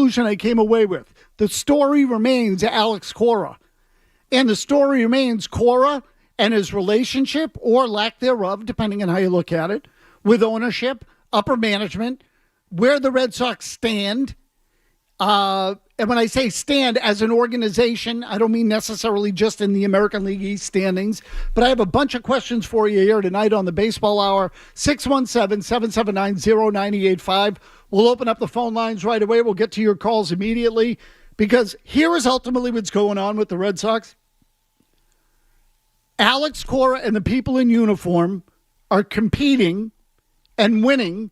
conclusion I came away with. The story remains Alex Cora. And the story remains Cora and his relationship, or lack thereof, depending on how you look at it, with ownership, upper management, where the Red Sox stand. And when I say stand as an organization, I don't mean necessarily just in the American League East standings, but I have a bunch of questions for you here tonight on the Baseball Hour. 617-779-0985. We'll open up the phone lines right away. We'll get to your calls immediately, because here is ultimately what's going on with the Red Sox. Alex Cora and the people in uniform are competing and winning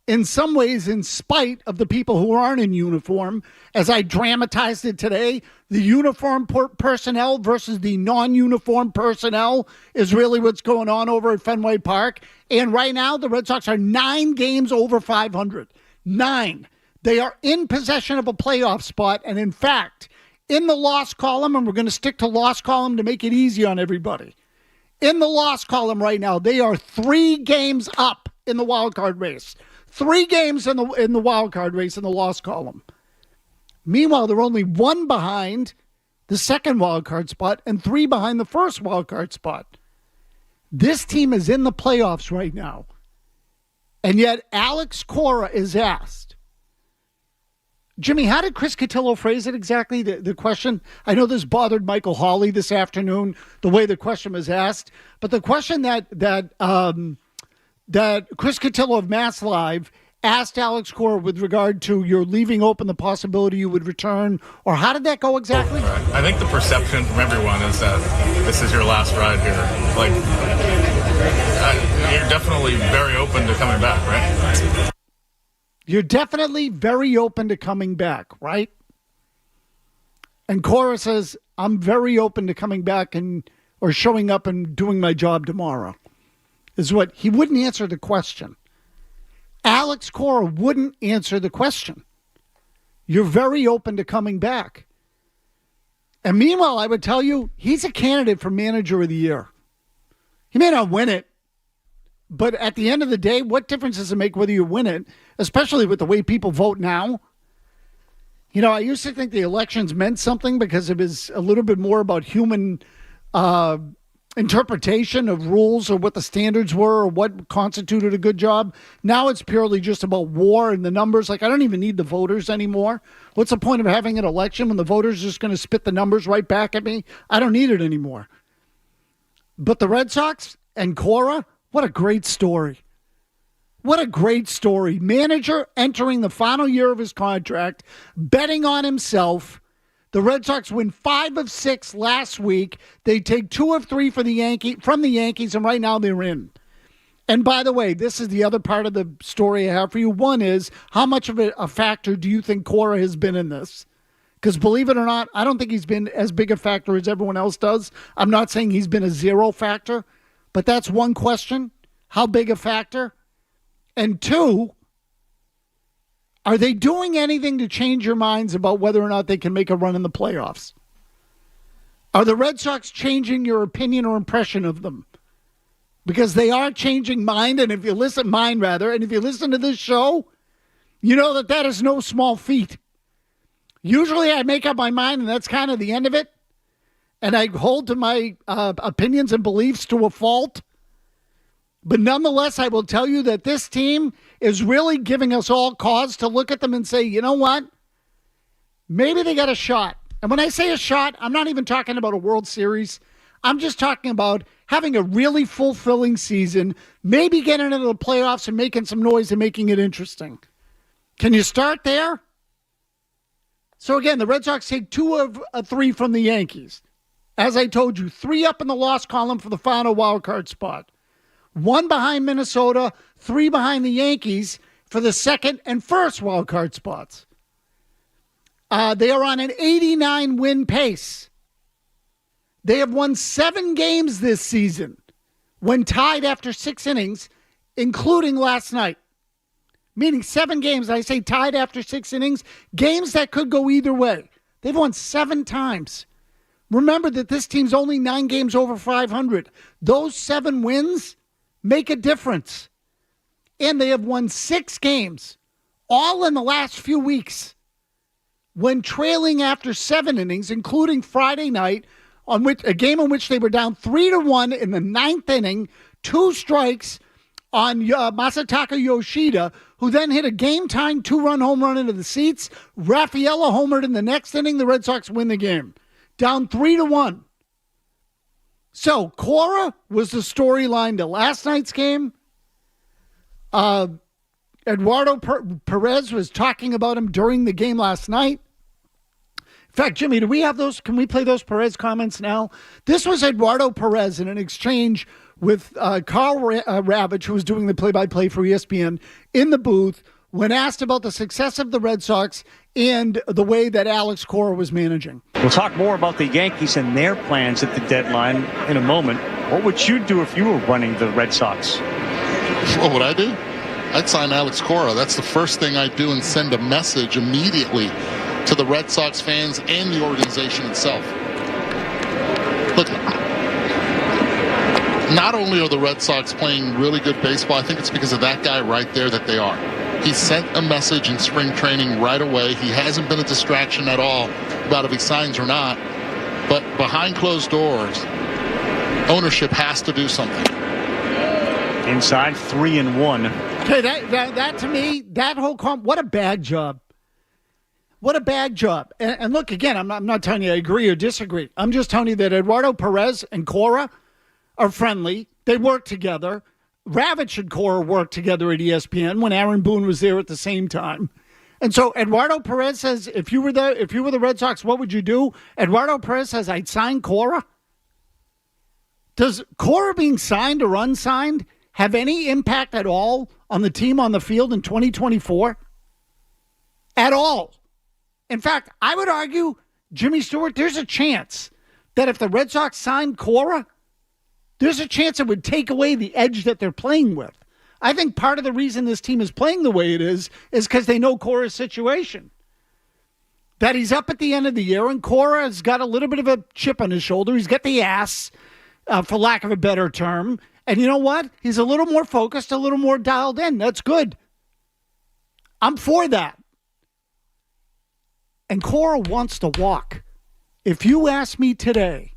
in some ways in spite of the people who aren't in uniform. As I dramatized it today, the uniform personnel versus the non-uniform personnel is really what's going on over at Fenway Park. And right now, the Red Sox are 9 games over 500. 9. They are in possession of a playoff spot. And in fact, in the loss column, and we're going to stick to loss column to make it easy on everybody. In the loss column right now, they are 3 games up in the wild card race. 3 games in the wild card race in the loss column. Meanwhile, they're only 1 behind the second wild card spot and 3 behind the first wild card spot. This team is in the playoffs right now. And yet Alex Cora is asked, Jimmy, how did Chris Cotillo phrase it exactly, the question? I know this bothered Michael Hawley this afternoon, the way the question was asked. But the question that Chris Cotillo of Mass Live asked Alex Cora with regard to you're leaving open the possibility you would return, or how did that go exactly? I think the perception from everyone is that this is your last ride here. Like, you're definitely very open to coming back, right? You're definitely very open to coming back, right? And Cora says, I'm very open to coming back or showing up and doing my job tomorrow. Is what he wouldn't answer the question. Alex Cora wouldn't answer the question. You're very open to coming back. And meanwhile, I would tell you, he's a candidate for Manager of the Year. He may not win it, but at the end of the day, what difference does it make whether you win it, especially with the way people vote now? You know, I used to think the elections meant something because it was a little bit more about human interpretation of rules or what the standards were or what constituted a good job. Now it's purely just about war and the numbers. Like, I don't even need the voters anymore. What's the point of having an election when the voters are just going to spit the numbers right back at me? I don't need it anymore. But the Red Sox and Cora, what a great story. What a great story. Manager entering the final year of his contract, betting on himself. The Red Sox win 5 of 6 last week. They take 2 of 3 from the Yankees, and right now they're in. And by the way, this is the other part of the story I have for you. One is, how much of a factor do you think Cora has been in this? Because believe it or not, I don't think he's been as big a factor as everyone else does. I'm not saying he's been a 0 factor, but that's one question. How big a factor? And 2, are they doing anything to change your minds about whether or not they can make a run in the playoffs? Are the Red Sox changing your opinion or impression of them? Because they are changing mine, and if you listen to this show, you know that is no small feat. Usually I make up my mind, and that's kind of the end of it. And I hold to my opinions and beliefs to a fault. But nonetheless, I will tell you that this team is really giving us all cause to look at them and say, you know what? Maybe they got a shot. And when I say a shot, I'm not even talking about a World Series. I'm just talking about having a really fulfilling season, maybe getting into the playoffs and making some noise and making it interesting. Can you start there? So again, the Red Sox take 2 of 3 from the Yankees. As I told you, 3 up in the loss column for the final wild card spot. 1 behind Minnesota, 3 behind the Yankees for the second and first wild card spots. They are on an 89 win pace. They have won 7 games this season when tied after 6 innings, including last night. Meaning 7 games, I say tied after 6 innings, games that could go either way. They've won 7 times. Remember that this team's only 9 games over 500. Those 7 wins make a difference. And they have won 6 games, all in the last few weeks. when trailing after 7 innings, including Friday night, on which a game in which they were down 3-1 in the 9th inning, 2 strikes on Masataka Yoshida, who then hit a game-tying 2-run home run into the seats. Rafaela homered in the next inning. The Red Sox win the game, down 3-1. So Cora was the storyline to last night's game. Eduardo Perez was talking about him during the game last night. In fact, Jimmy, do we have those? Can we play those Perez comments now? This was Eduardo Perez in an exchange with Carl Ravitch, who was doing the play-by-play for ESPN, in the booth when asked about the success of the Red Sox and the way that Alex Cora was managing. We'll talk more about the Yankees and their plans at the deadline in a moment. What would you do if you were running the Red Sox? What would I do? I'd sign Alex Cora. That's the first thing I'd do, and send a message immediately to the Red Sox fans and the organization itself. Look, not only are the Red Sox playing really good baseball, I think it's because of that guy right there that they are. He sent a message in spring training right away. He hasn't been a distraction at all about if he signs or not. But behind closed doors, ownership has to do something. Inside 3-1. Okay, that to me, that whole what a bad job. What a bad job. And look, again, I'm not telling you I agree or disagree. I'm just telling you that Eduardo Perez and Cora are friendly. They work together. Ravitch and Cora worked together at ESPN when Aaron Boone was there at the same time. And so Eduardo Perez says, if you were the Red Sox, what would you do? Eduardo Perez says, I'd sign Cora. Does Cora being signed or unsigned have any impact at all on the team on the field in 2024? At all. In fact, I would argue, Jimmy Stewart, there's a chance that if the Red Sox signed Cora, there's a chance it would take away the edge that they're playing with. I think part of the reason this team is playing the way it is because they know Cora's situation. That he's up at the end of the year, and Cora has got a little bit of a chip on his shoulder. He's got the ass, for lack of a better term. And you know what? He's a little more focused, a little more dialed in. That's good. I'm for that. And Cora wants to walk. If you ask me today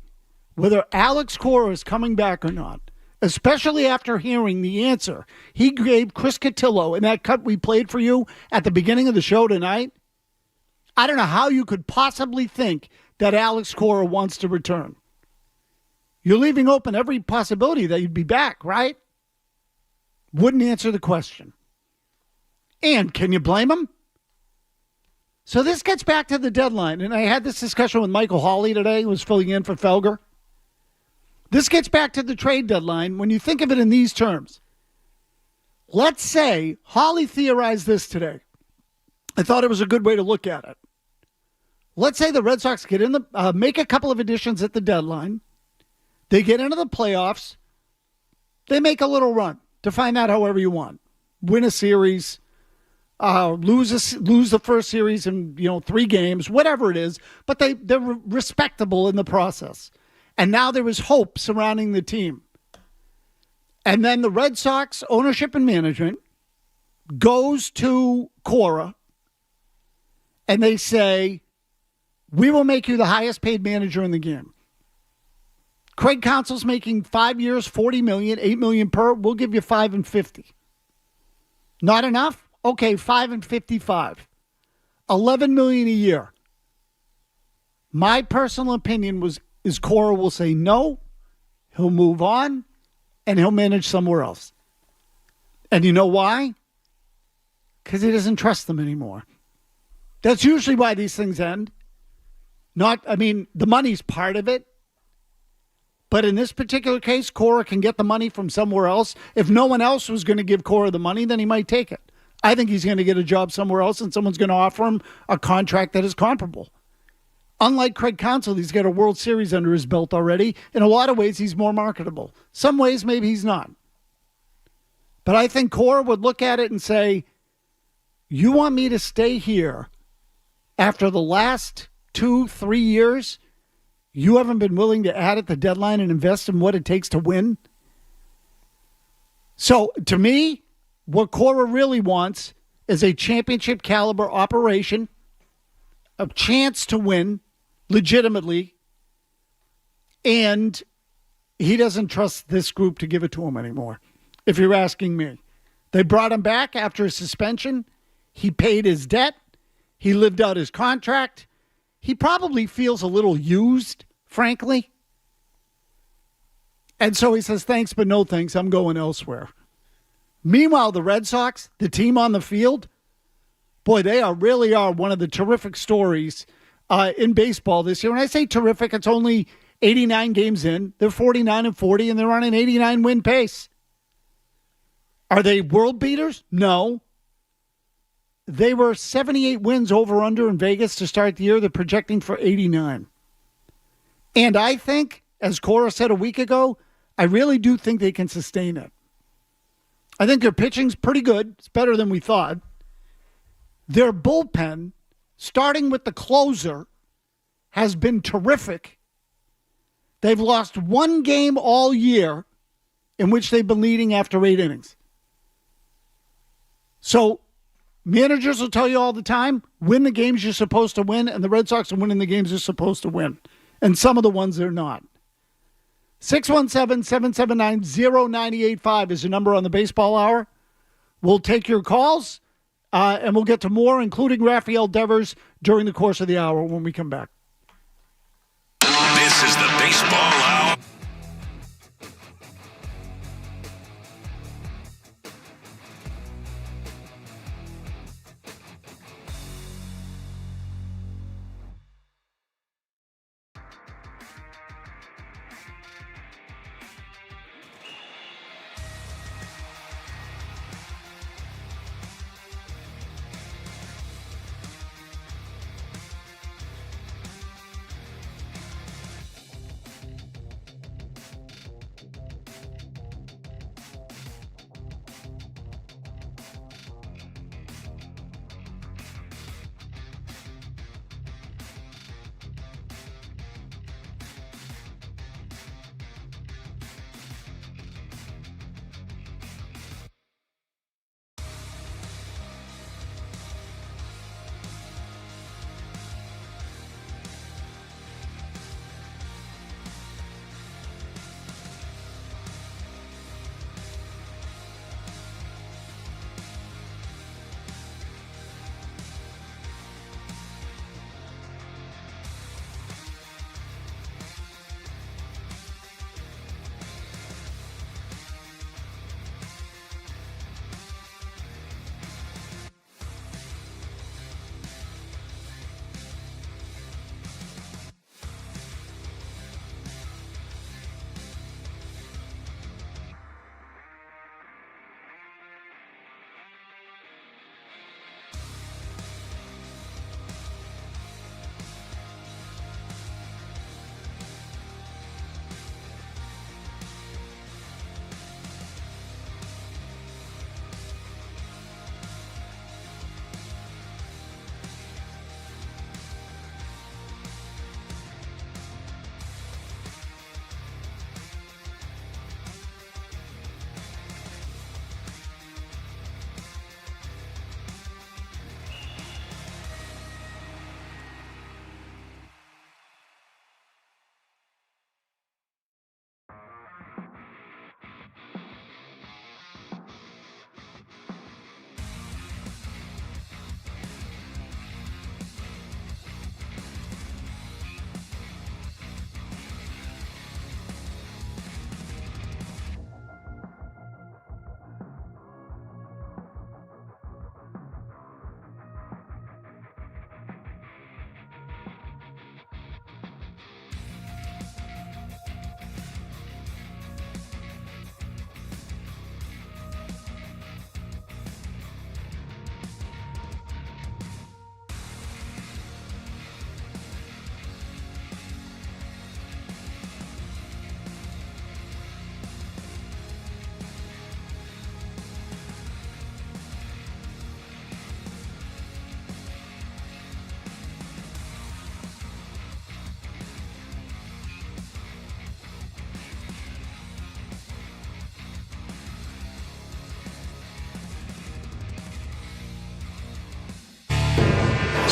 whether Alex Cora is coming back or not, especially after hearing the answer he gave Chris Cotillo in that cut we played for you at the beginning of the show tonight, I don't know how you could possibly think that Alex Cora wants to return. You're leaving open every possibility that you'd be back, right? Wouldn't answer the question. And can you blame him? So this gets back to the deadline, and I had this discussion with Michael Hawley today, who was filling in for Felger. This gets back to the trade deadline when you think of it in these terms. Let's say Hawley theorized this today. I thought it was a good way to look at it. Let's say the Red Sox get in the make a couple of additions at the deadline. They get into the playoffs. They make a little run. Define that however you want. Win a series, lose the first series in 3 games, whatever it is. But they're respectable in the process. And now there is hope surrounding the team. And then the Red Sox ownership and management goes to Cora and they say, we will make you the highest paid manager in the game. Craig Counsell's making 5 years, $40 million, $8 million per. We'll give you $5 and $50. Not enough? Okay, $5 and $55. $11 million a year. My personal opinion is Cora will say no, he'll move on, and he'll manage somewhere else. And you know why? Because he doesn't trust them anymore. That's usually why these things end. The money's part of it. But in this particular case, Cora can get the money from somewhere else. If no one else was going to give Cora the money, then he might take it. I think he's going to get a job somewhere else, and someone's going to offer him a contract that is comparable. Unlike Craig Counsell, he's got a World Series under his belt already. In a lot of ways, he's more marketable. Some ways, maybe he's not. But I think Cora would look at it and say, you want me to stay here after the last 2-3 years? You haven't been willing to add at the deadline and invest in what it takes to win? So, to me, what Cora really wants is a championship caliber operation a chance to win legitimately, and he doesn't trust this group to give it to him anymore, if you're asking me. They brought him back after a suspension. He paid his debt. He lived out his contract. He probably feels a little used, frankly. And so he says, thanks, but no thanks. I'm going elsewhere. Meanwhile, the Red Sox, the team on the field, boy, they really are one of the terrific stories in baseball this year. When I say terrific, it's only 89 games in. They're 49-40, and they're on an 89-win pace. Are they world beaters? No. They were 78 wins over-under in Vegas to start the year. They're projecting for 89. And I think, as Cora said a week ago, I really do think they can sustain it. I think their pitching's pretty good. It's better than we thought. Their bullpen, starting with the closer, has been terrific. They've lost one game all year in which they've been leading after 8 innings. So managers will tell you all the time, win the games you're supposed to win, and the Red Sox are winning the games they're supposed to win. And some of the ones they're not. 617-779-0985 is the number on the Baseball Hour. We'll take your calls, and we'll get to more, including Rafael Devers, during the course of the hour when we come back. This is the Baseball Hour.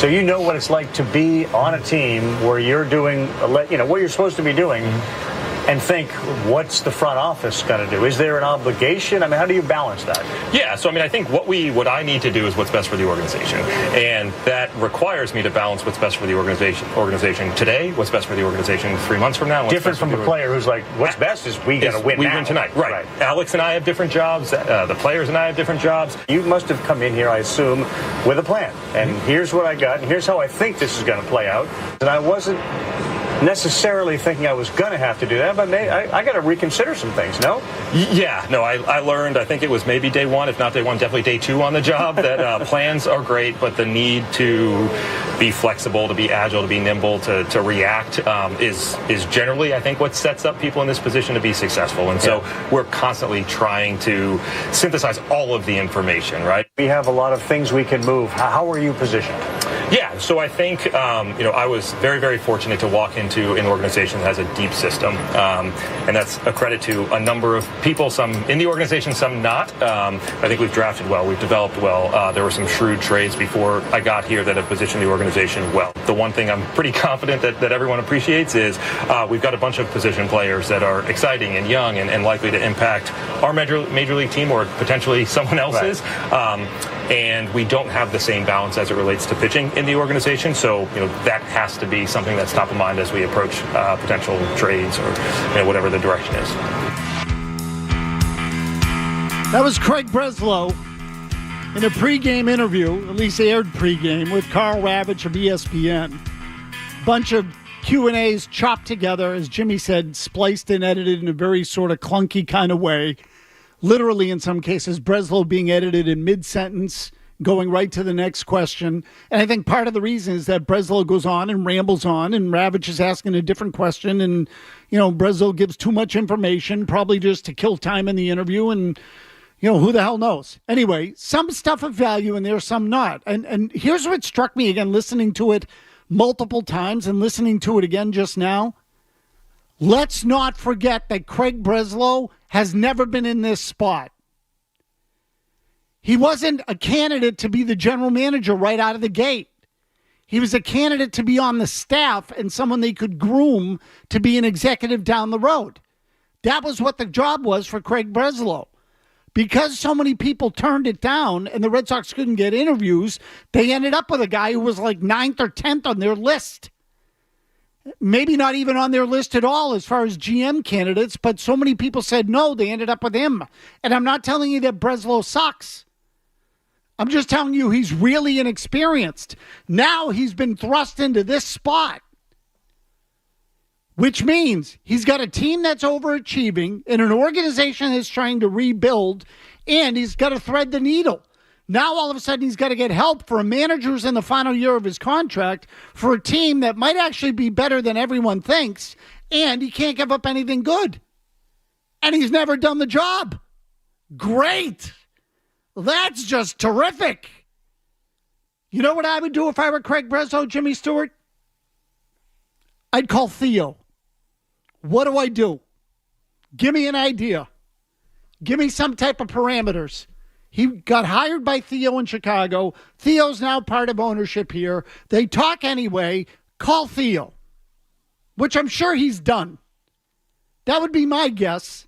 So you know what it's like to be on a team where you're doing, what you're supposed to be doing, and think, what's the front office going to do? Is there an obligation? I mean, how do you balance that? Yeah, so I mean, I think what I need to do is what's best for the organization, and that requires me to balance what's best for the organization today, what's best for the organization 3 months from now. What's different from the player who's like, what's best is we got to win. We win tonight, right? Alex and I have different jobs. The players and I have different jobs. You must have come in here, I assume, with a plan. And here's what I got, and here's how I think this is going to play out. And I wasn't necessarily thinking I was going to have to do that, but I got to reconsider some things, no? Yeah, no, I learned, I think it was maybe day one, if not day one, definitely day two on the job, that plans are great, but the need to be flexible, to be agile, to be nimble, to react is generally, I think, what sets up people in this position to be successful. And so we're constantly trying to synthesize all of the information, right? We have a lot of things we can move. How are you positioned? Yeah, so I think, I was very, very fortunate to walk into an organization that has a deep system, and that's a credit to a number of people, some in the organization, some not. I think we've drafted well, we've developed well. There were some shrewd trades before I got here that have positioned the organization well. The one thing I'm pretty confident that everyone appreciates is we've got a bunch of position players that are exciting and young and likely to impact our major league team or potentially someone else's. Right. And we don't have the same balance as it relates to pitching in the organization. So, that has to be something that's top of mind as we approach potential trades or whatever the direction is. That was Craig Breslow in a pregame interview, at least aired pregame, with Carl Ravitch of ESPN. Bunch of Q&As chopped together, as Jimmy said, spliced and edited in a very sort of clunky kind of way. Literally, in some cases, Breslow being edited in mid-sentence, going right to the next question. And I think part of the reason is that Breslow goes on and rambles on, and Ravitch is asking a different question, and, Breslow gives too much information, probably just to kill time in the interview, and, who the hell knows? Anyway, some stuff of value in there, some not. And here's what struck me again, listening to it multiple times and listening to it again just now. Let's not forget that Craig Breslow has never been in this spot. He wasn't a candidate to be the general manager right out of the gate. He was a candidate to be on the staff and someone they could groom to be an executive down the road. That was what the job was for Craig Breslow. Because so many people turned it down and the Red Sox couldn't get interviews, they ended up with a guy who was like 9th or 10th on their list. Maybe not even on their list at all as far as GM candidates, but so many people said no, they ended up with him. And I'm not telling you that Breslow sucks. I'm just telling you he's really inexperienced. Now he's been thrust into this spot, which means he's got a team that's overachieving and an organization that's trying to rebuild, and he's got to thread the needle. Now, all of a sudden, he's got to get help for a manager who's in the final year of his contract for a team that might actually be better than everyone thinks, and he can't give up anything good. And he's never done the job. Great. That's just terrific. You know what I would do if I were Craig Breslow, Jimmy Stewart? I'd call Theo. What do I do? Give me an idea. Give me some type of parameters. He got hired by Theo in Chicago. Theo's now part of ownership here. They talk anyway. Call Theo, which I'm sure he's done. That would be my guess.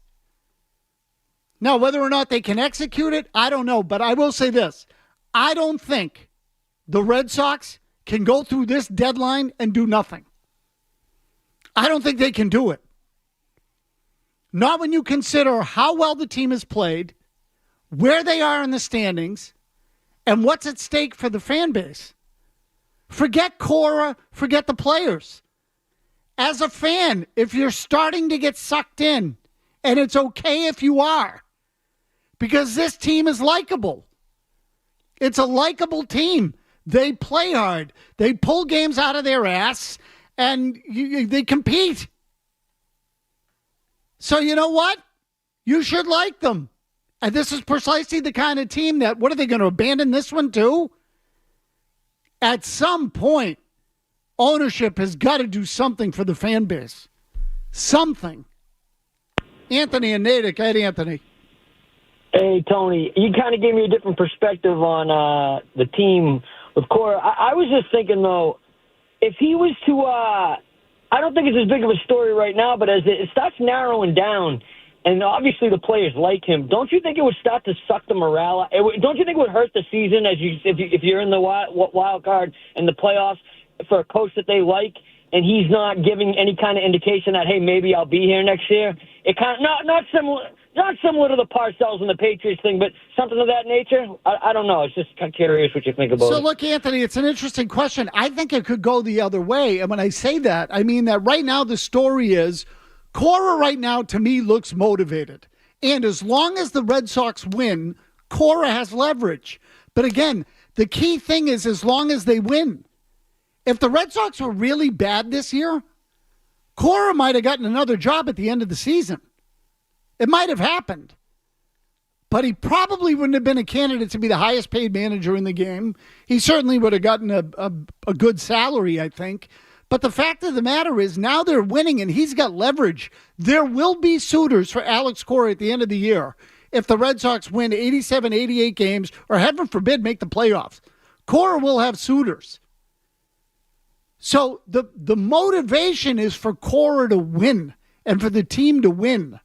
Now, whether or not they can execute it, I don't know. But I will say this. I don't think the Red Sox can go through this deadline and do nothing. I don't think they can do it. Not when you consider how well the team has played, where they are in the standings, and what's at stake for the fan base. Forget Cora, forget the players. As a fan, if you're starting to get sucked in, and it's okay if you are, because this team is likable. It's a likable team. They play hard. They pull games out of their ass, and they compete. So you know what? You should like them. And this is precisely the kind of team that, what are they going to abandon this one too? At some point, ownership has got to do something for the fan base. Something. Anthony and Natick. Hey, Anthony. Hey, Tony. You kind of gave me a different perspective on the team with Cora. I was just thinking, though, if he was to I don't think it's as big of a story right now, but as it starts narrowing down, and obviously the players like him, don't you think it would start to suck the morale out? Don't you think it would hurt the season if you're in the wild card and the playoffs for a coach that they like, and he's not giving any kind of indication that, hey, maybe I'll be here next year? It kind of not similar to the Parcells and the Patriots thing, but something of that nature. I don't know. It's just kind of curious what you think about it. So, look, Anthony, it's an interesting question. I think it could go the other way. And when I say that, I mean that right now the story is Cora right now, to me, looks motivated. And as long as the Red Sox win, Cora has leverage. But again, the key thing is as long as they win. If the Red Sox were really bad this year, Cora might have gotten another job at the end of the season. It might have happened. But he probably wouldn't have been a candidate to be the highest paid manager in the game. He certainly would have gotten a good salary, I think. But the fact of the matter is now they're winning and he's got leverage. There will be suitors for Alex Cora at the end of the year if the Red Sox win 87, 88 games, or heaven forbid make the playoffs. Cora will have suitors. So the motivation is for Cora to win and for the team to win.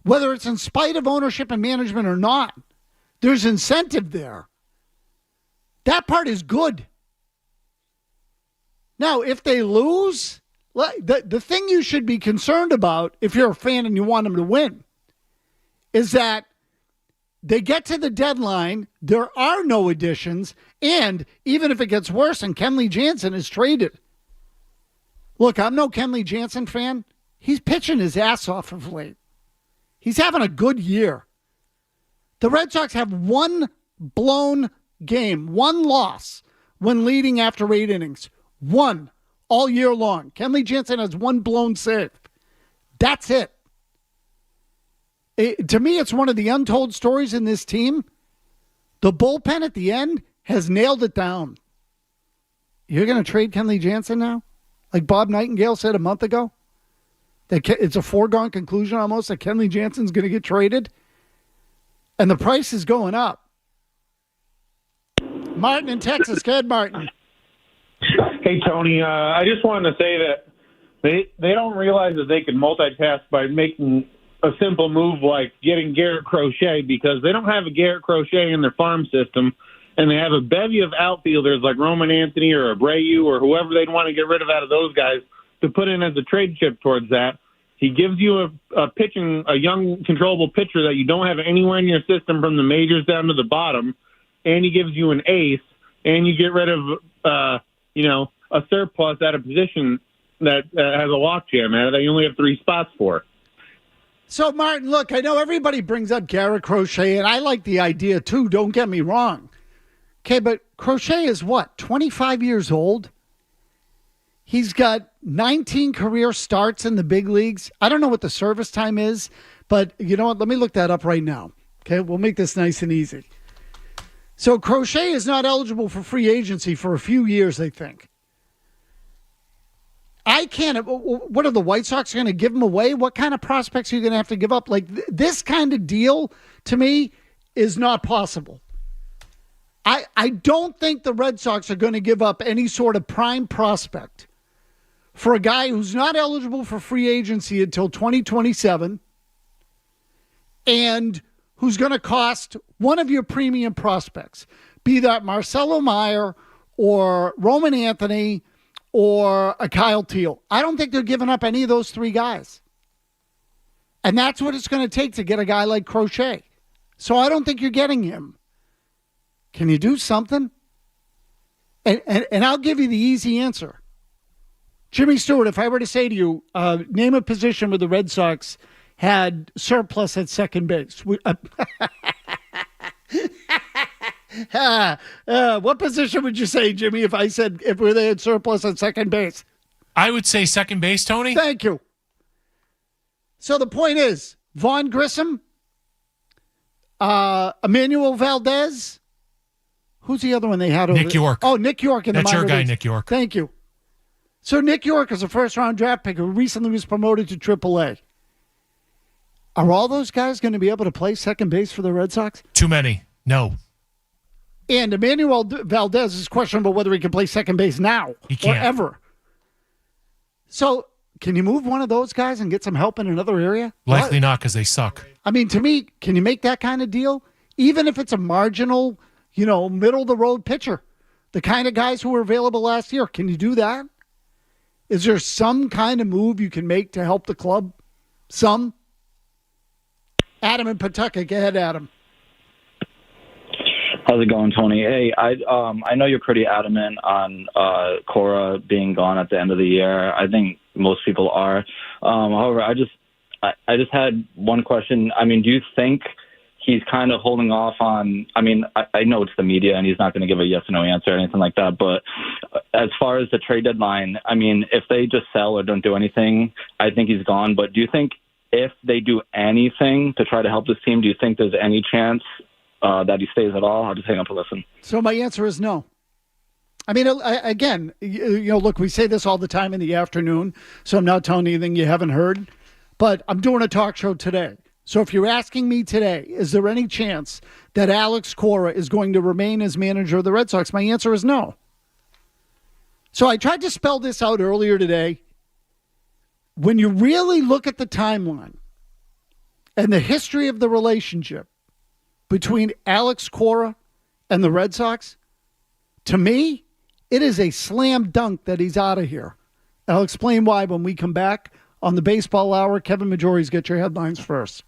Whether it's in spite of ownership and management or not, there's incentive there. That part is good. Now, if they lose, the thing you should be concerned about, if you're a fan and you want them to win, is that they get to the deadline, there are no additions, and even if it gets worse and Kenley Jansen is traded. Look, I'm no Kenley Jansen fan. He's pitching his ass off of late. He's having a good year. The Red Sox have one blown game, one loss when leading after 8 innings. One all year long. Kenley Jansen has one blown save. That's it. To me, it's one of the untold stories in this team. The bullpen at the end has nailed it down. You're going to trade Kenley Jansen now? Like Bob Nightingale said a month ago? It's a foregone conclusion almost that Kenley Jansen's going to get traded. And the price is going up. Martin in Texas. Go ahead, Martin. Hey, Tony. I just wanted to say that they don't realize that they can multitask by making a simple move like getting Garrett Crochet, because they don't have a Garrett Crochet in their farm system, and they have a bevy of outfielders like Roman Anthony or Abreu or whoever they'd want to get rid of out of those guys to put in as a trade chip towards that. He gives you a young, controllable pitcher that you don't have anywhere in your system from the majors down to the bottom, and he gives you an ace, and you get rid of, a surplus at a position that has a logjam at it that you only have 3 spots for. So, Martin, look, I know everybody brings up Garrett Crochet, and I like the idea, too. Don't get me wrong. Okay, but Crochet is what, 25 years old? He's got 19 career starts in the big leagues. I don't know what the service time is, but you know what? Let me look that up right now. Okay, we'll make this nice and easy. So Crochet is not eligible for free agency for a few years, I think. I can't. What are the White Sox going to give him away? What kind of prospects are you going to have to give up? Like this kind of deal, to me, is not possible. I don't think the Red Sox are going to give up any sort of prime prospect for a guy who's not eligible for free agency until 2027 and who's going to cost one of your premium prospects, be that Marcelo Meyer or Roman Anthony or a Kyle Teal. I don't think they're giving up any of those 3 guys. And that's what it's going to take to get a guy like Crochet. So I don't think you're getting him. Can you do something? And I'll give you the easy answer. Jimmy Stewart, if I were to say to you, name a position where the Red Sox had surplus at second base. What position would you say, Jimmy, if I said if they had surplus at second base? I would say second base, Tony. Thank you. So the point is, Vaughn Grissom, Emmanuel Valdez, who's the other one they had over? Nick York. Oh, Nick York in the minor That's your guy, leagues. Nick York. Thank you. So Nick York is a first-round draft pick who recently was promoted to AAA. Are all those guys going to be able to play second base for the Red Sox? Too many. No. And Emmanuel Valdez is questionable whether he can play second base now He or can't. ever. So can you move one of those guys and get some help in another area? Likely What? not because they suck. I mean, to me, can you make that kind of deal? Even if it's a marginal, middle of the road pitcher, the kind of guys who were available last year, can you do that? Is there some kind of move you can make to help the club? Some? Adam in Pawtucket. Go ahead, Adam. How's it going, Tony? Hey, I know you're pretty adamant on Cora being gone at the end of the year. I think most people are. However, I just had one question. I mean, do you think he's kind of holding off on? I mean, I know it's the media, and he's not going to give a yes or no answer or anything like that. But as far as the trade deadline, I mean, if they just sell or don't do anything, I think he's gone. But do you think if they do anything to try to help this team, do you think there's any chance that he stays at all? I'll just hang up and listen. So my answer is no. I mean, again, look, we say this all the time in the afternoon, so I'm not telling you anything you haven't heard, but I'm doing a talk show today. So if you're asking me today, is there any chance that Alex Cora is going to remain as manager of the Red Sox? My answer is no. So I tried to spell this out earlier today. When you really look at the timeline and the history of the relationship between Alex Cora and the Red Sox, to me, it is a slam dunk that he's out of here. I'll explain why when we come back on the Baseball Hour. Kevin Majori's Get Your Headlines first.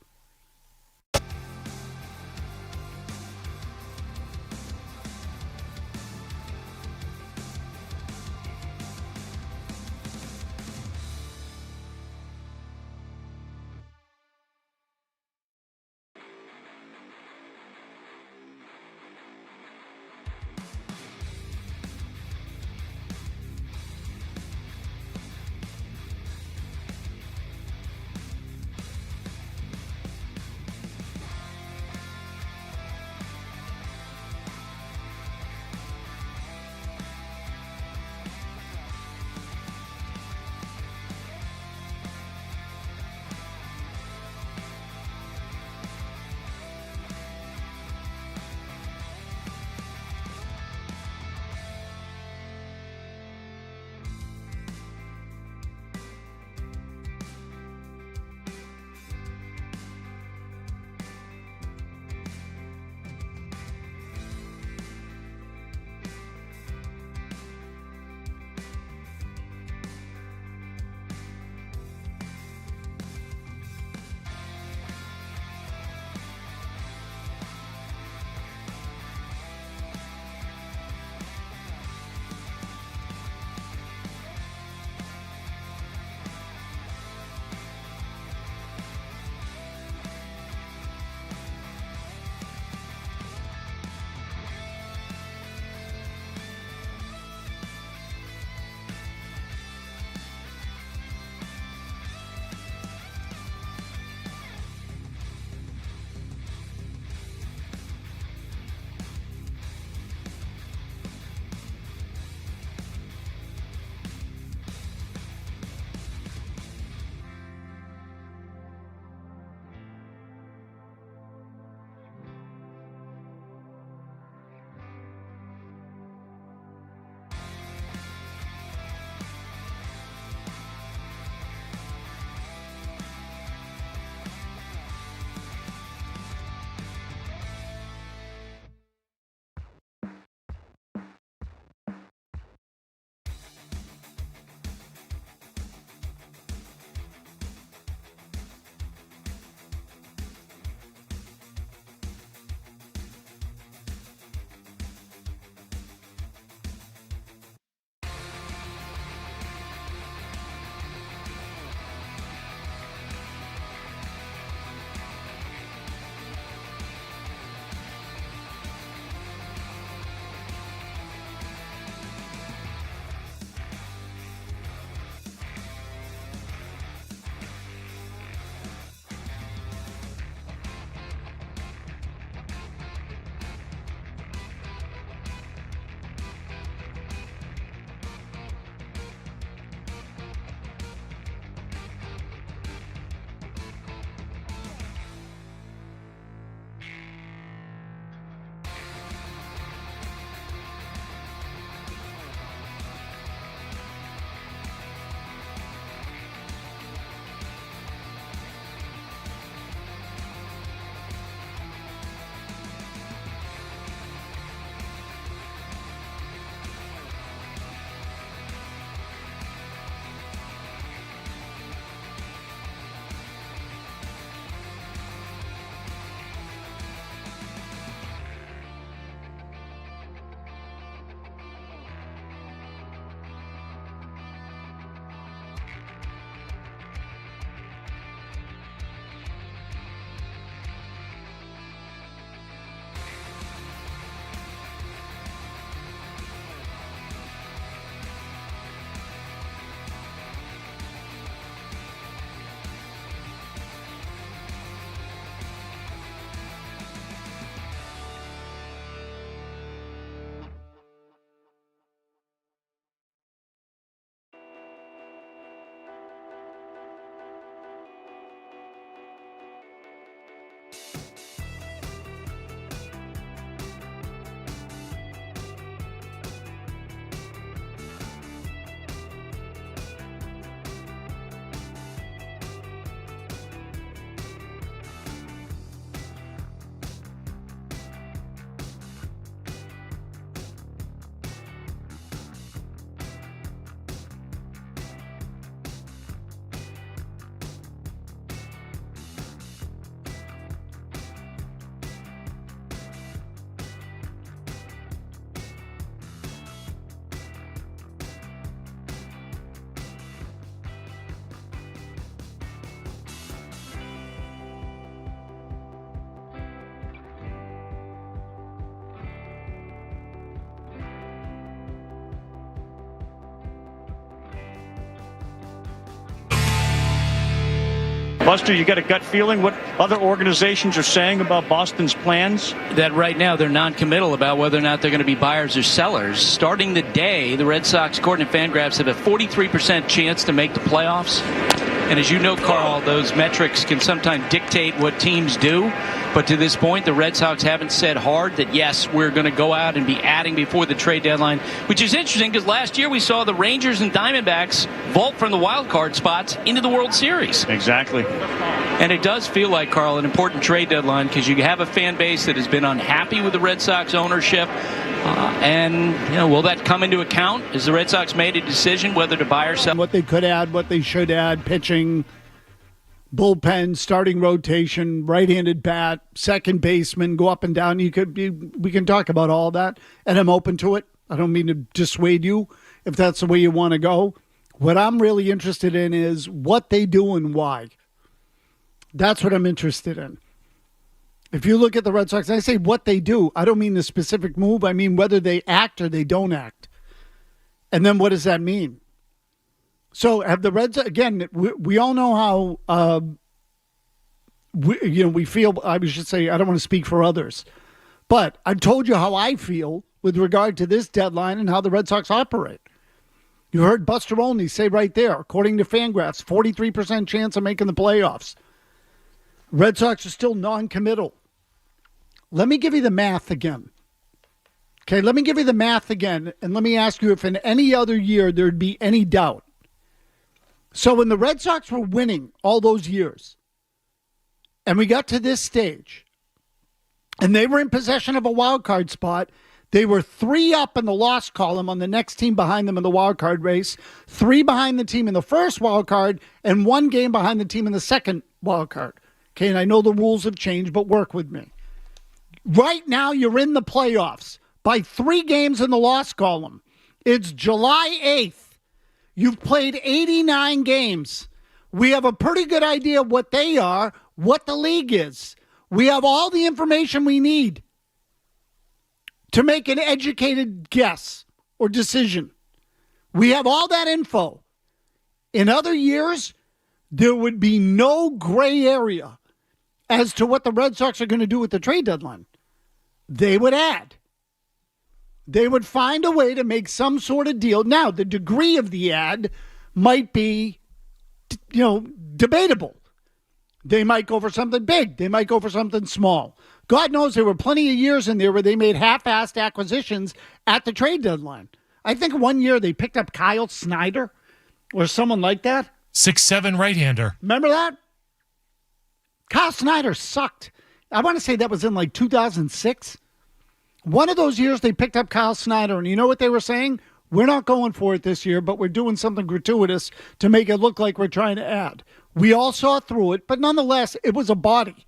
Buster, you got a gut feeling what other organizations are saying about Boston's plans? That right now they're non-committal about whether or not they're going to be buyers or sellers. Starting the day, the Red Sox, according to Fangraphs, have a 43% chance to make the playoffs. And as you know, Carl, those metrics can sometimes dictate what teams do. But to this point, the Red Sox haven't said hard that, yes, we're going to go out and be adding before the trade deadline, which is interesting because last year we saw the Rangers and Diamondbacks vault from the wild card spots into the World Series. Exactly. And it does feel like, Carl, an important trade deadline because you have a fan base that has been unhappy with the Red Sox ownership. And, will that come into account? Has the Red Sox made a decision whether to buy or sell? What they could add, what they should add, pitching, bullpen, starting rotation, right-handed bat, second baseman, go up and down. We can talk about all that, and I'm open to it. I don't mean to dissuade you if that's the way you want to go. What I'm really interested in is what they do and why. That's what I'm interested in. If you look at the Red Sox, I say what they do. I don't mean the specific move. I mean whether they act or they don't act. And then what does that mean? So have the Reds, again, we all know how, we feel, I should say, I don't want to speak for others, but I've told you how I feel with regard to this deadline and how the Red Sox operate. You heard Buster Olney say right there, according to Fangraphs, 43% chance of making the playoffs. Red Sox are still non-committal. Let me give you the math again. Okay, let me give you the math again, and let me ask you if in any other year there'd be any doubt. So when the Red Sox were winning all those years, and we got to this stage, and they were in possession of a wild card spot, they were 3 up in the loss column on the next team behind them in the wild card race, 3 behind the team in the first wild card, and 1 game behind the team in the second wild card. Okay, and I know the rules have changed, but work with me. Right now, you're in the playoffs by 3 games in the loss column. It's July 8th. You've played 89 games. We have a pretty good idea what they are, what the league is. We have all the information we need to make an educated guess or decision. We have all that info. In other years, there would be no gray area as to what the Red Sox are going to do with the trade deadline. They would add. They would find a way to make some sort of deal. Now, the degree of the ad might be, debatable. They might go for something big. They might go for something small. God knows there were plenty of years in there where they made half-assed acquisitions at the trade deadline. I think one year they picked up Kyle Snyder or someone like that. 6'7" right-hander. Remember that? Kyle Snyder sucked. I want to say that was in 2006. One of those years they picked up Kyle Snyder, and you know what they were saying? We're not going for it this year, but we're doing something gratuitous to make it look like we're trying to add. We all saw through it, but nonetheless, it was a body.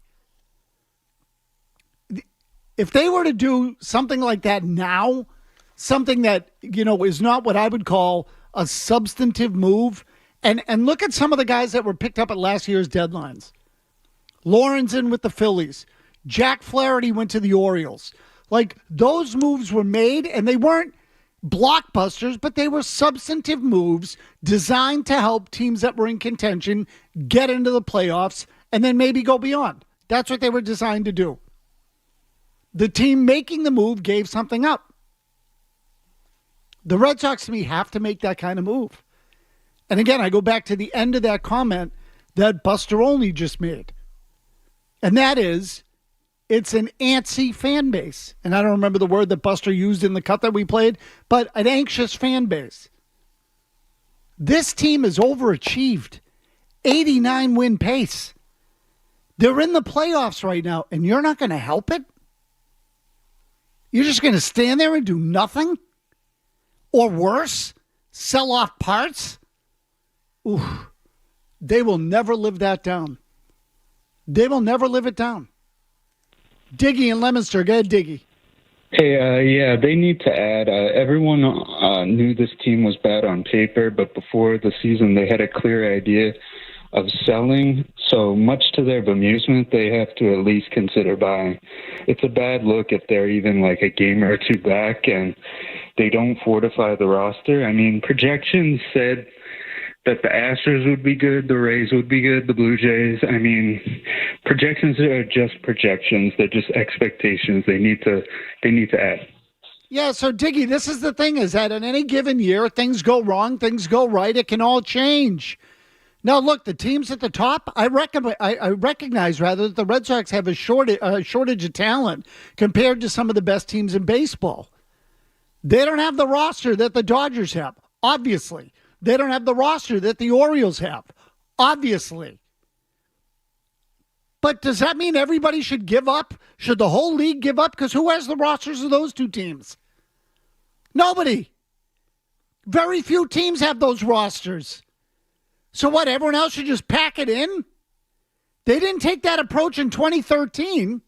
If they were to do something like that now, something that, is not what I would call a substantive move, and look at some of the guys that were picked up at last year's deadlines. Lorenzen with the Phillies. Jack Flaherty went to the Orioles. Those moves were made, and they weren't blockbusters, but they were substantive moves designed to help teams that were in contention get into the playoffs and then maybe go beyond. That's what they were designed to do. The team making the move gave something up. The Red Sox, to me, have to make that kind of move. And again, I go back to the end of that comment that Buster Olney just made. And that is, it's an antsy fan base. And I don't remember the word that Buster used in the cut that we played, but an anxious fan base. This team has overachieved. 89 win pace. They're in the playoffs right now, and you're not going to help it? You're just going to stand there and do nothing? Or worse, sell off parts? Ooh, they will never live that down. They will never live it down. Diggy and Leominster. Go ahead, Diggy. Hey, they need to add. Everyone knew this team was bad on paper, but before the season, they had a clear idea of selling. So much to their bemusement, they have to at least consider buying. It's a bad look if they're even a game or two back and they don't fortify the roster. I mean, projections said that the Astros would be good, the Rays would be good, the Blue Jays. I mean, projections are just projections. They're just expectations. They need to add. Yeah, so Diggy, this is the thing, is that in any given year, things go wrong, things go right, it can all change. Now, look, the teams at the top, I recognize that the Red Sox have a shortage of talent compared to some of the best teams in baseball. They don't have the roster that the Dodgers have, obviously. They don't have the roster that the Orioles have, obviously. But does that mean everybody should give up? Should the whole league give up? Because who has the rosters of those two teams? Nobody. Very few teams have those rosters. So what, everyone else should just pack it in? They didn't take that approach in 2013.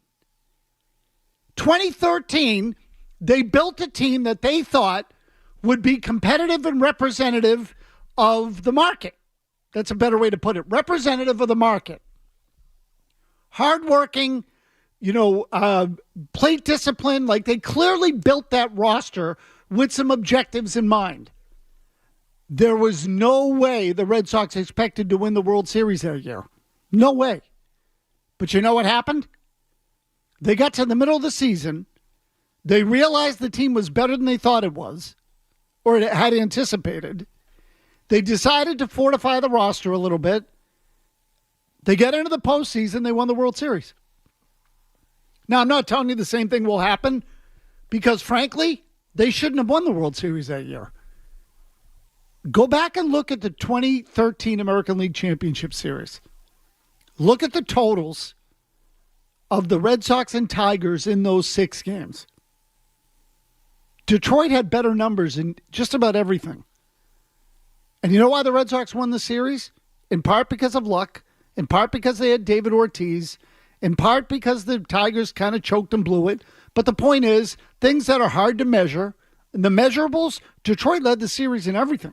2013, they built a team that they thought would be competitive and representative of the market. That's a better way to put it. Representative of the market. Hardworking, plate discipline. Like, they clearly built that roster with some objectives in mind. There was no way the Red Sox expected to win the World Series that year. No way. But you know what happened? They got to the middle of the season. They realized the team was better than they thought it was, or it had anticipated. They decided to fortify the roster a little bit. They get into the postseason. They won the World Series. Now, I'm not telling you the same thing will happen because, frankly, they shouldn't have won the World Series that year. Go back and look at the 2013 American League Championship Series. Look at the totals of the Red Sox and Tigers in those 6 games. Detroit had better numbers in just about everything. And you know why the Red Sox won the series? In part because of luck, in part because they had David Ortiz, in part because the Tigers kind of choked and blew it. But the point is, things that are hard to measure, and the measurables, Detroit led the series in everything.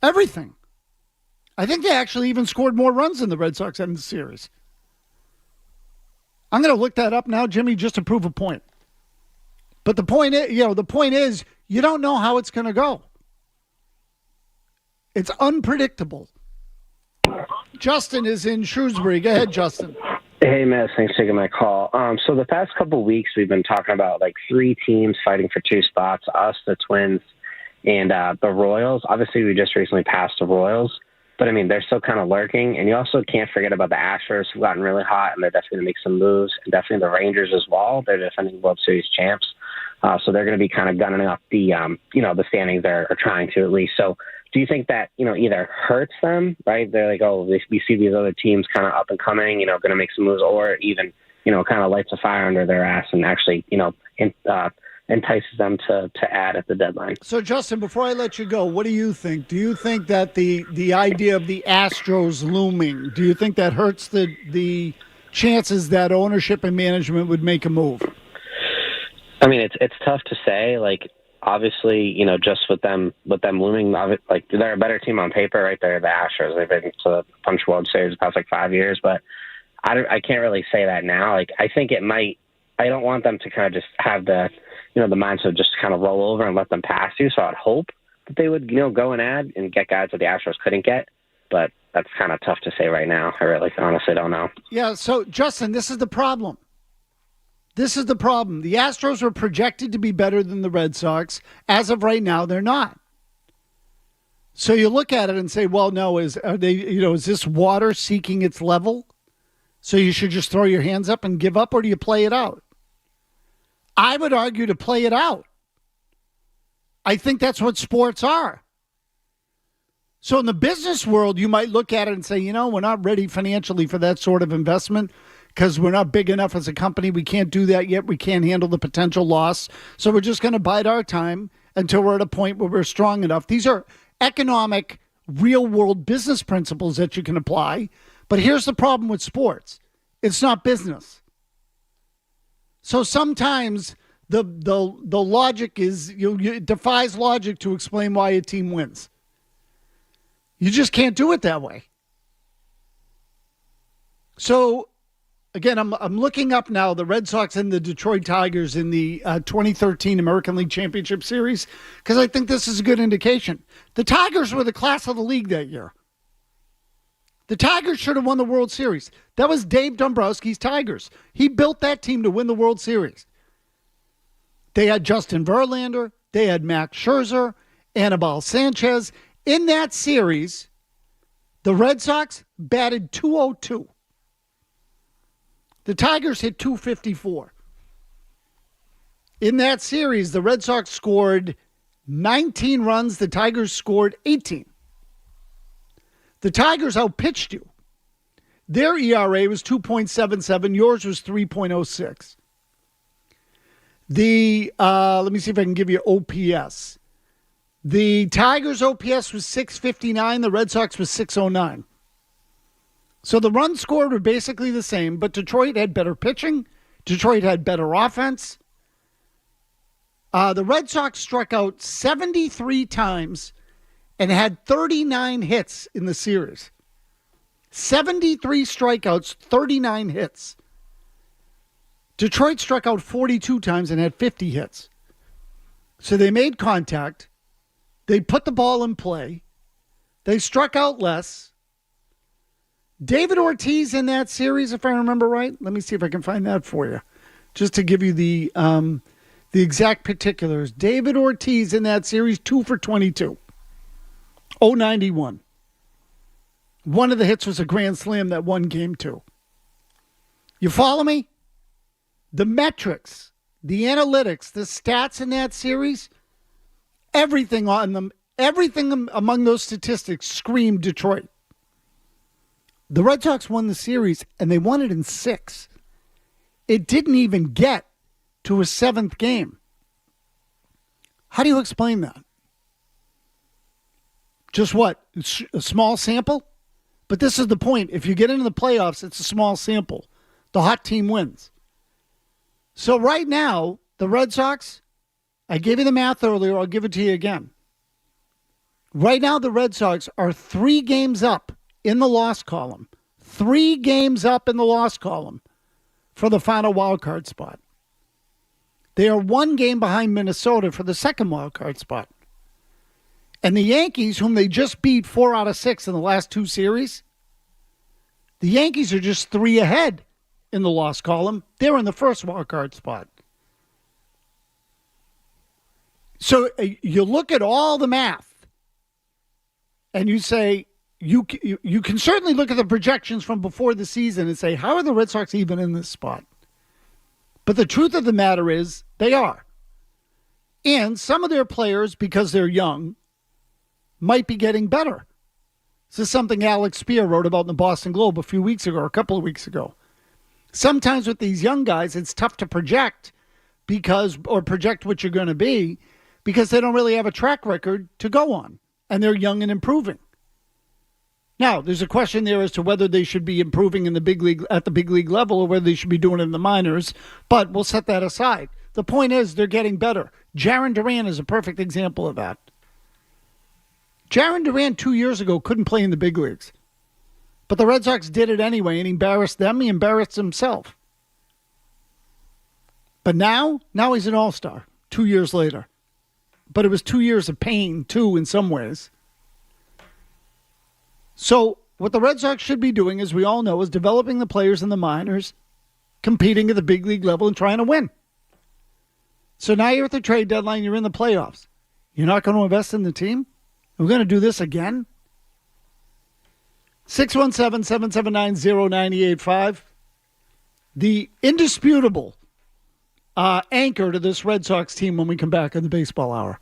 Everything. I think they actually even scored more runs than the Red Sox in the series. I'm going to look that up now, Jimmy, just to prove a point. But the point is, you don't know how it's going to go. It's unpredictable. Justin is in Shrewsbury. Go ahead, Justin. Hey, Mazz. Thanks for taking my call. So the past couple of weeks, we've been talking about 3 teams fighting for 2 spots, us, the Twins, and the Royals. Obviously, we just recently passed the Royals. But, I mean, they're still kind of lurking. And you also can't forget about the Astros, who've gotten really hot, and they're definitely going to make some moves. And definitely the Rangers as well. They're defending World Series champs. So they're going to be kind of gunning up the, the standings there, or trying to at least. So do you think that, either hurts them, right? They're like, oh, we see these other teams kind of up and coming, going to make some moves, or even, kind of lights a fire under their ass and actually, entices them to add at the deadline. So, Justin, before I let you go, what do you think? Do you think that the idea of the Astros looming, do you think that hurts the chances that ownership and management would make a move? I mean, it's tough to say. Obviously, just with them looming, they're a better team on paper, right? They're the Astros. They've been to a bunch of World Series the past 5 years, but I can't really say that now. I think it might. I don't want them to kind of just have the mindset of just kind of roll over and let them pass you. So I'd hope that they would, go and add and get guys that the Astros couldn't get. But that's kind of tough to say right now. I really honestly don't know. Yeah. So, Justin, this is the problem. This is the problem. The Astros were projected to be better than the Red Sox. As of right now, they're not. So you look at it and say, well, no, is this water seeking its level? So you should just throw your hands up and give up, or do you play it out? I would argue to play it out. I think that's what sports are. So in the business world, you might look at it and say, we're not ready financially for that sort of investment because we're not big enough as a company. We can't do that yet. We can't handle the potential loss. So we're just going to bide our time until we're at a point where we're strong enough. These are economic, real-world business principles that you can apply. But here's the problem with sports. It's not business. So sometimes the logic is, it defies logic to explain why a team wins. You just can't do it that way. So Again, I'm looking up now the Red Sox and the Detroit Tigers in the 2013 American League Championship Series because I think this is a good indication. The Tigers were the class of the league that year. The Tigers should have won the World Series. That was Dave Dombrowski's Tigers. He built that team to win the World Series. They had Justin Verlander. They had Max Scherzer, Anibal Sanchez. In that series, the Red Sox batted .202. The Tigers hit .254. In that series, the Red Sox scored 19 runs. The Tigers scored 18. The Tigers outpitched you. Their ERA was 2.77. Yours was 3.06. Let me see if I can give you OPS. The Tigers' OPS was 659. The Red Sox was 609. So the runs scored were basically the same, but Detroit had better pitching. Detroit had better offense. The Red Sox struck out 73 times and had 39 hits in the series. 73 strikeouts, 39 hits. Detroit struck out 42 times and had 50 hits. So they made contact. They put the ball in play. They struck out less. David Ortiz in that series, if I remember right. Let me see if I can find that for you. Just to give you the exact particulars. David Ortiz in that series, 2 for 22. 091. One of the hits was a grand slam that won game 2. You follow me? The metrics, the analytics, the stats in that series, everything on them, everything among those statistics screamed Detroit. The Red Sox won the series, and they won it in 6. It didn't even get to a 7th game. How do you explain that? Just what? A small sample? But this is the point. If you get into the playoffs, it's a small sample. The hot team wins. So right now, the Red Sox, I gave you the math earlier. I'll give it to you again. Right now, the Red Sox are 3 games up in the loss column. 3 games up in the loss column for the final wild card spot. They are 1 game behind Minnesota for the second wild card spot. And the Yankees, whom they just beat 4 out of 6 in the last 2 series, the Yankees are just 3 ahead in the loss column. They're in the first wild card spot. So you look at all the math and you say, you can certainly look at the projections from before the season and say, how are the Red Sox even in this spot? But the truth of the matter is they are. And some of their players, because they're young, might be getting better. This is something Alex Cora wrote about in the Boston Globe a few weeks ago, or a couple of weeks ago. Sometimes with these young guys, it's tough to project or project what you're going to be because they don't really have a track record to go on. And they're young and improving. Now, there's a question there as to whether they should be improving in the big league at the big league level or whether they should be doing it in the minors, but we'll set that aside. The point is they're getting better. Jarren Duran is a perfect example of that. Jarren Duran 2 years ago couldn't play in the big leagues, but the Red Sox did it anyway and he embarrassed them. He embarrassed himself. But now he's an all-star 2 years later. But it was 2 years of pain, too, in some ways. So what the Red Sox should be doing, as we all know, is developing the players in the minors, competing at the big league level and trying to win. So now you're at the trade deadline, you're in the playoffs. You're not going to invest in the team? We're going to do this again? 617-779-0985. The indisputable anchor to this Red Sox team when we come back in the Baseball Hour.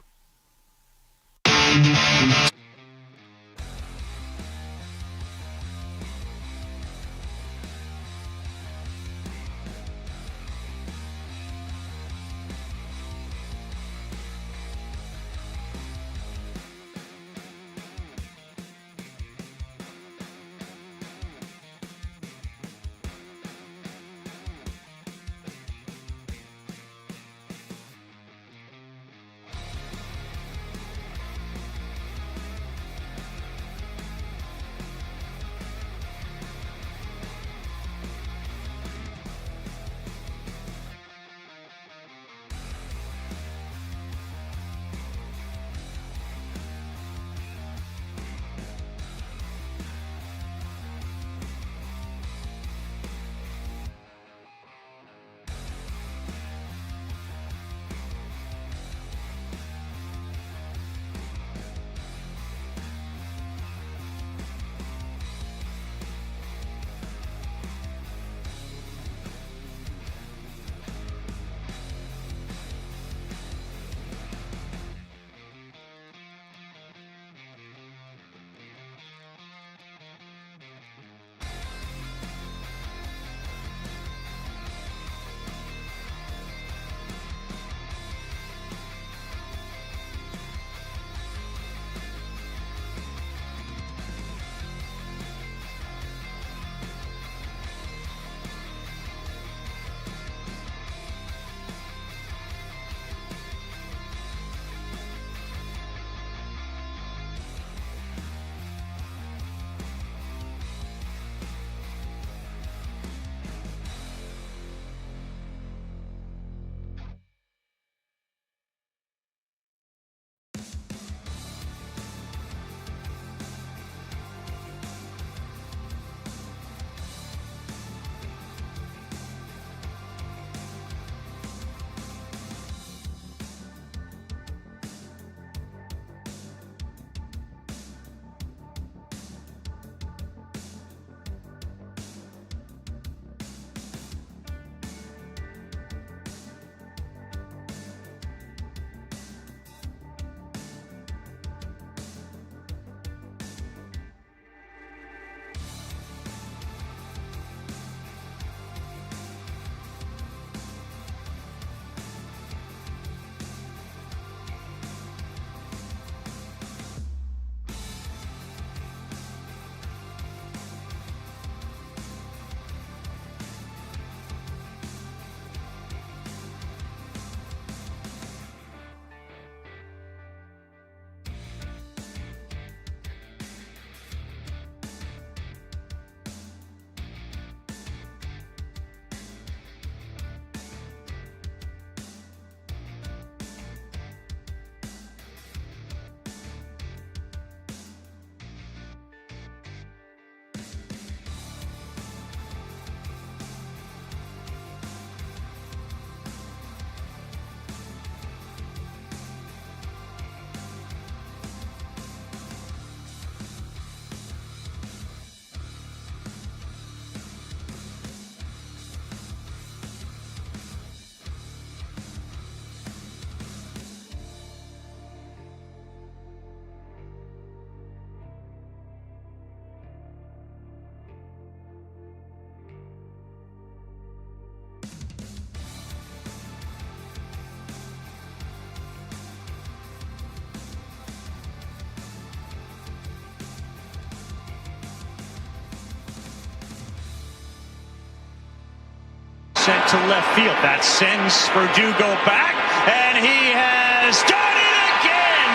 to left field. That sends Verdugo back, and he has done it again.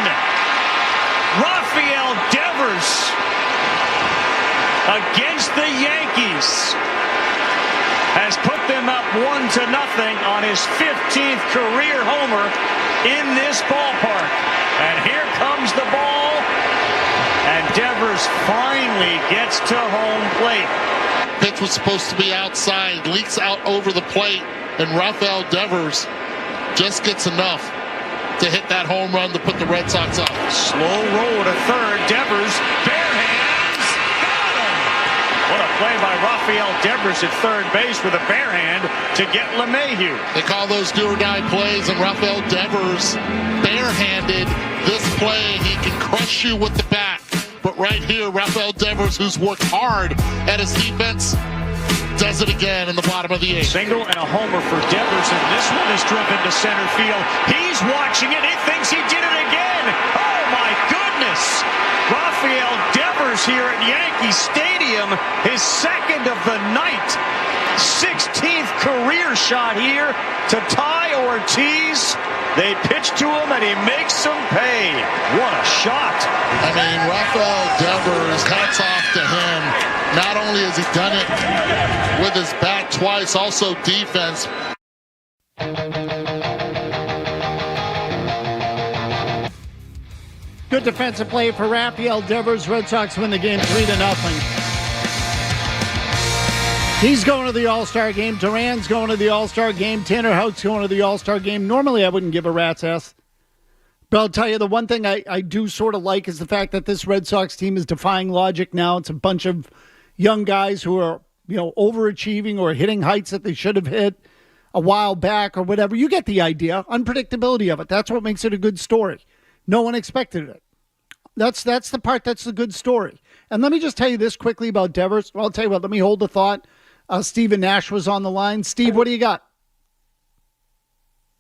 Rafael Devers against the Yankees has put them up 1-0 on his 15th career homer in this ballpark. And here comes the ball, and Devers finally gets to home plate. Pitch was supposed to be outside, leaks out over the plate, and Rafael Devers just gets enough to hit that home run to put the Red Sox up. Slow roll to third. Devers, bare hands, got him! What a play by Rafael Devers at third base with a bare hand to get LeMahieu. They call those do-or-die plays, and Rafael Devers, barehanded this play. He can crush you with the bat. But right here, Rafael Devers, who's worked hard at his defense, does it again in the bottom of the eighth. Single and a homer for Devers, and this one is driven to center field. He's watching it. He thinks he did it again. Oh, my goodness. Rafael Devers here at Yankee Stadium, his second of the night. 16th career shot here to tie Ortiz. They pitch to him, and he makes them pay. What a shot. I mean, Rafael Devers, hats off to him. Not only has he done it with his bat twice, also defense. Good defensive play for Rafael Devers. Red Sox win the game 3-0. He's going to the All-Star game. Duran's going to the All-Star game. Tanner Hout's going to the All-Star game. Normally, I wouldn't give a rat's ass. But I'll tell you, the one thing I do sort of like is the fact that this Red Sox team is defying logic now. It's a bunch of young guys who are, overachieving or hitting heights that they should have hit a while back or whatever. You get the idea. Unpredictability of it. That's what makes it a good story. No one expected it. That's the part that's the good story. And let me just tell you this quickly about Devers. Well, I'll tell you what, let me hold the thought. Stephen Nash was on the line. Steve, what do you got?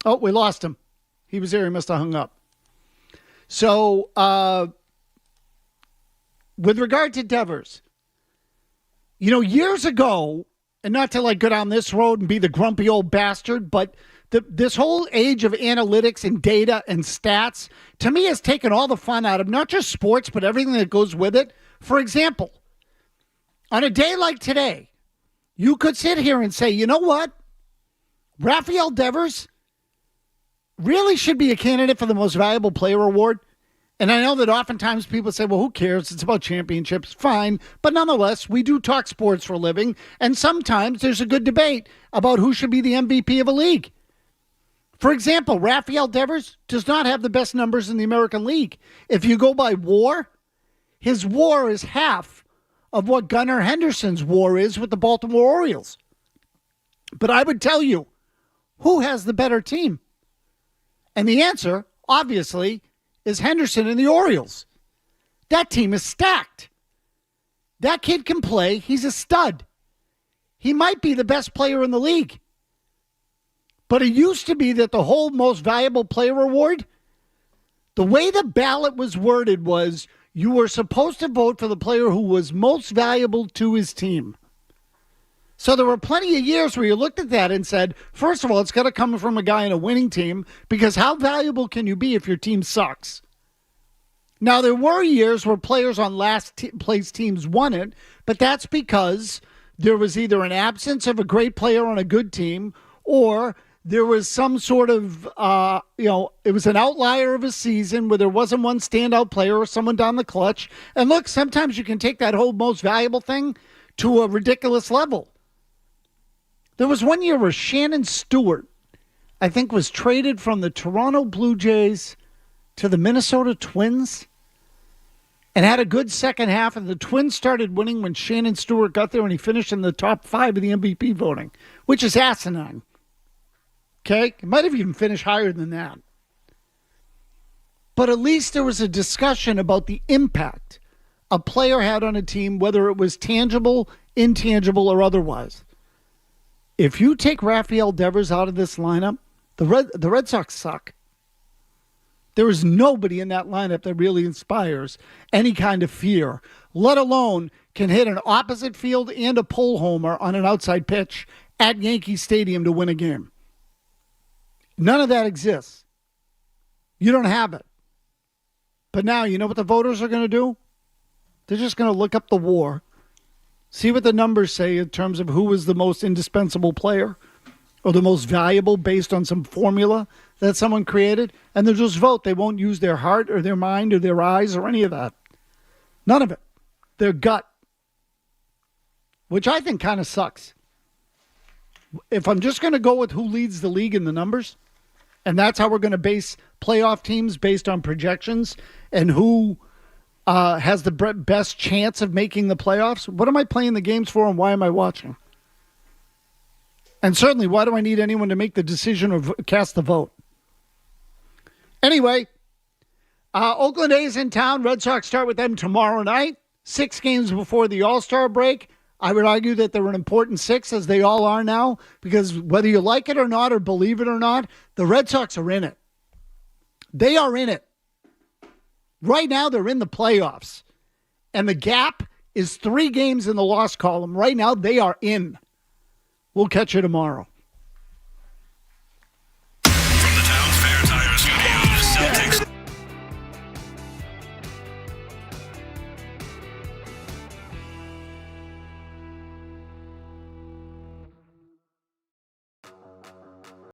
Oh, we lost him. He was there. He must have hung up. So, with regard to Devers, years ago, and not to go down this road and be the grumpy old bastard, but this whole age of analytics and data and stats, to me, has taken all the fun out of not just sports, but everything that goes with it. For example, on a day like today, you could sit here and say, you know what? Rafael Devers really should be a candidate for the most valuable player award. And I know that oftentimes people say, well, who cares? It's about championships. Fine. But nonetheless, we do talk sports for a living. And sometimes there's a good debate about who should be the MVP of a league. For example, Rafael Devers does not have the best numbers in the American League. If you go by WAR, his WAR is half of what Gunnar Henderson's WAR is with the Baltimore Orioles. But I would tell you, who has the better team? And the answer, obviously, is Henderson and the Orioles. That team is stacked. That kid can play. He's a stud. He might be the best player in the league. But it used to be that the whole most valuable player award, the way the ballot was worded was, you were supposed to vote for the player who was most valuable to his team. So there were plenty of years where you looked at that and said, first of all, it's got to come from a guy in a winning team, because how valuable can you be if your team sucks? Now, there were years where players on last-place teams won it, but that's because there was either an absence of a great player on a good team, or there was some sort of, it was an outlier of a season where there wasn't one standout player or someone down the clutch. And look, sometimes you can take that whole most valuable thing to a ridiculous level. There was one year where Shannon Stewart, I think, was traded from the Toronto Blue Jays to the Minnesota Twins and had a good second half. And the Twins started winning when Shannon Stewart got there, and he finished in the top 5 of the MVP voting, which is asinine. Okay? It might have even finished higher than that. But at least there was a discussion about the impact a player had on a team, whether it was tangible, intangible, or otherwise. If you take Rafael Devers out of this lineup, the Red Sox suck. There is nobody in that lineup that really inspires any kind of fear, let alone can hit an opposite field and a pole homer on an outside pitch at Yankee Stadium to win a game. None of that exists. You don't have it. But now, you know what the voters are going to do? They're just going to look up the WAR, see what the numbers say in terms of who was the most indispensable player or the most valuable based on some formula that someone created, and they'll just vote. They won't use their heart or their mind or their eyes or any of that. None of it. Their gut. Which I think kind of sucks. If I'm just going to go with who leads the league in the numbers, and that's how we're going to base playoff teams based on projections and who has the best chance of making the playoffs, what am I playing the games for and why am I watching? And certainly, why do I need anyone to make the decision or cast the vote? Anyway, Oakland A's in town. Red Sox start with them tomorrow night. 6 games before the All-Star break. I would argue that they're an important 6, as they all are now, because whether you like it or not or believe it or not, the Red Sox are in it. They are in it. Right now, they're in the playoffs. And the gap is 3 games in the loss column. Right now, they are in. We'll catch you tomorrow.